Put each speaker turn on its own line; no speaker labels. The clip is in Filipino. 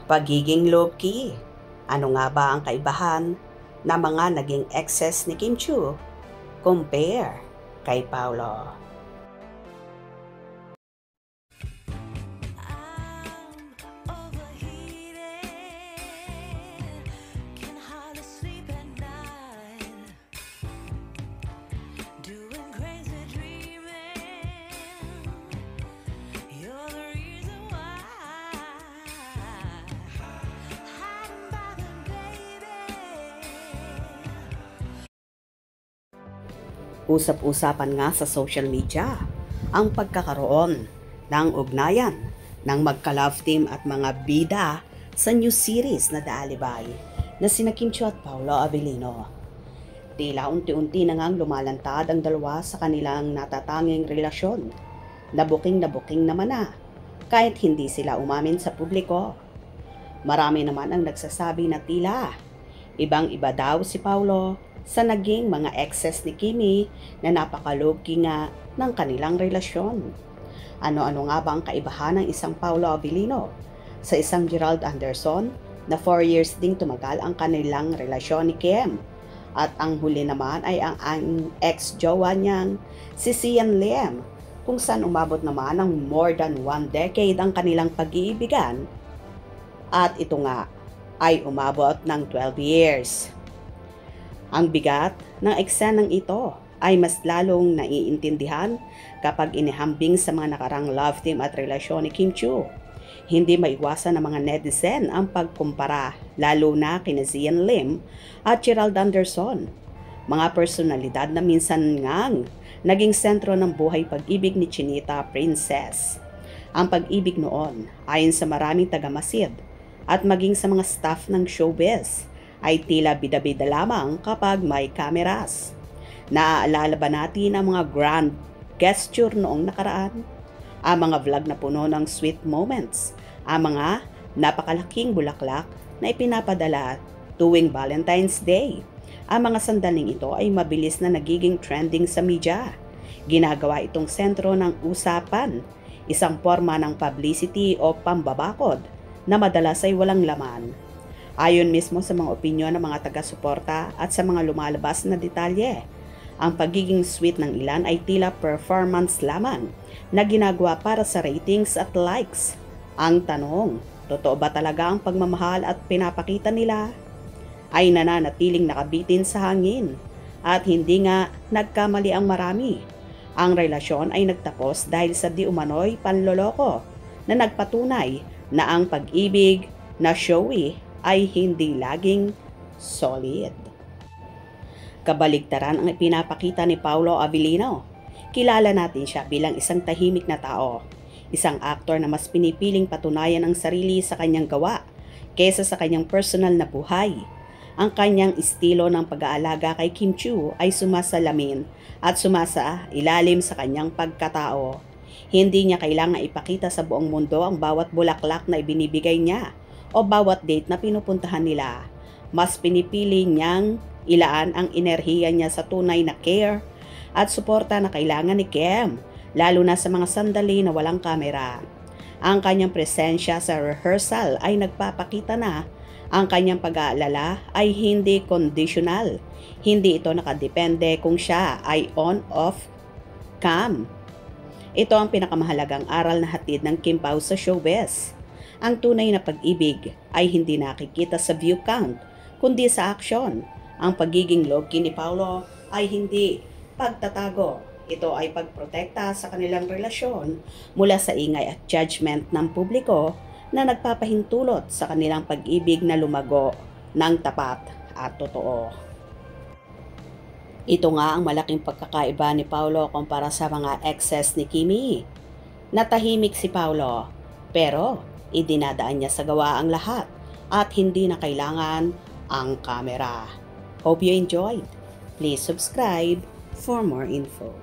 Pagiging low-key. Ano nga ba ang kaibahan na mga naging exes ni Kim Chiu compare kay Paolo? Usap-usapan nga sa social media ang pagkakaroon ng ugnayan ng magka-love team at mga bida sa new series na The Alibay na sina Kim Chiu at Paolo Abilino. Tila unti-unti na ngang lumalantad ang dalawa sa kanilang natatanging relasyon. Nabuking naman na kahit hindi sila umamin sa publiko. Marami naman ang nagsasabi na tila ibang-iba daw si Paolo sa naging mga exes ni Kimi na napaka-low-key nga ng kanilang relasyon. Ano-ano nga ba ang kaibahan ng isang Paolo Abilino sa isang Gerald Anderson na 4 years ding tumagal ang kanilang relasyon ni Kim? At ang huli naman ay ang ex-jowa niyang si Sian Lim, kung saan umabot naman ng more than 1 decade ang kanilang pag-iibigan. At ito nga ay umabot ng 12 years. Ang bigat ng eksenang ito ay mas lalong naiintindihan kapag inihambing sa mga nakarang love team at relasyon ni Kim Chiu. Hindi maiwasan ng mga netizen ang pagkumpara, lalo na kina Sian Lim at Gerald Anderson. Mga personalidad na minsan ngang naging sentro ng buhay pag-ibig ni Chinita Princess. Ang pag-ibig noon, ayon sa maraming tagamasid at maging sa mga staff ng showbiz, ay tila bida-bida lamang kapag may kameras. Naaalala ba natin ang mga grand gesture noong nakaraan? Ang mga vlog na puno ng sweet moments, ang mga napakalaking bulaklak na ipinapadala tuwing Valentine's Day. Ang mga sandaling ito ay mabilis na nagiging trending sa media. Ginagawa itong sentro ng usapan, isang forma ng publicity o pambabakod na madalas ay walang laman. Ayon mismo sa mga opinyon ng mga taga-suporta at sa mga lumalabas na detalye, ang pagiging sweet ng ilan ay tila performance lamang na ginagawa para sa ratings at likes. Ang tanong, totoo ba talaga ang pagmamahal at pinapakita nila? Ay nananatiling nakabitin sa hangin at hindi nga nagkamali ang marami. Ang relasyon ay nagtapos dahil sa di umano'y panloloko na nagpatunay na ang pag-ibig na showy ay hindi laging solid. Kabaligtaran ang ipinapakita ni Paolo Abilino. Kilala natin siya bilang isang tahimik na tao, isang aktor na mas pinipiling patunayan ang sarili sa kanyang gawa kaysa sa kanyang personal na buhay. Ang kanyang estilo ng pag-aalaga kay Kim Chiu ay sumasalamin at sumasa ilalim sa kanyang pagkatao. Hindi niya kailangang ipakita sa buong mundo ang bawat bulaklak na ibinibigay niya o bawat date na pinupuntahan nila. Mas pinipili niyang ilaan ang enerhiya niya sa tunay na care at suporta na kailangan ni Kim, lalo na sa mga sandali na walang kamera. Ang kanyang presensya sa rehearsal ay nagpapakita na ang kanyang pag-aalala ay hindi conditional. Hindi ito nakadepende kung siya ay on, off, cam. Ito ang pinakamahalagang aral na hatid ng Kim Pao sa showbiz. Ang tunay na pag-ibig ay hindi nakikita sa view count, kundi sa aksyon. Ang pagiging low-key ni Paolo ay hindi pagtatago. Ito ay pagprotekta sa kanilang relasyon mula sa ingay at judgment ng publiko na nagpapahintulot sa kanilang pag-ibig na lumago ng tapat at totoo. Ito nga ang malaking pagkakaiba ni Paolo kumpara sa mga exes ni Kimi. Natahimik si Paolo, pero idinadaan niya sa gawa ang lahat at hindi na kailangan ang kamera. Hope you enjoyed. Please subscribe for more info.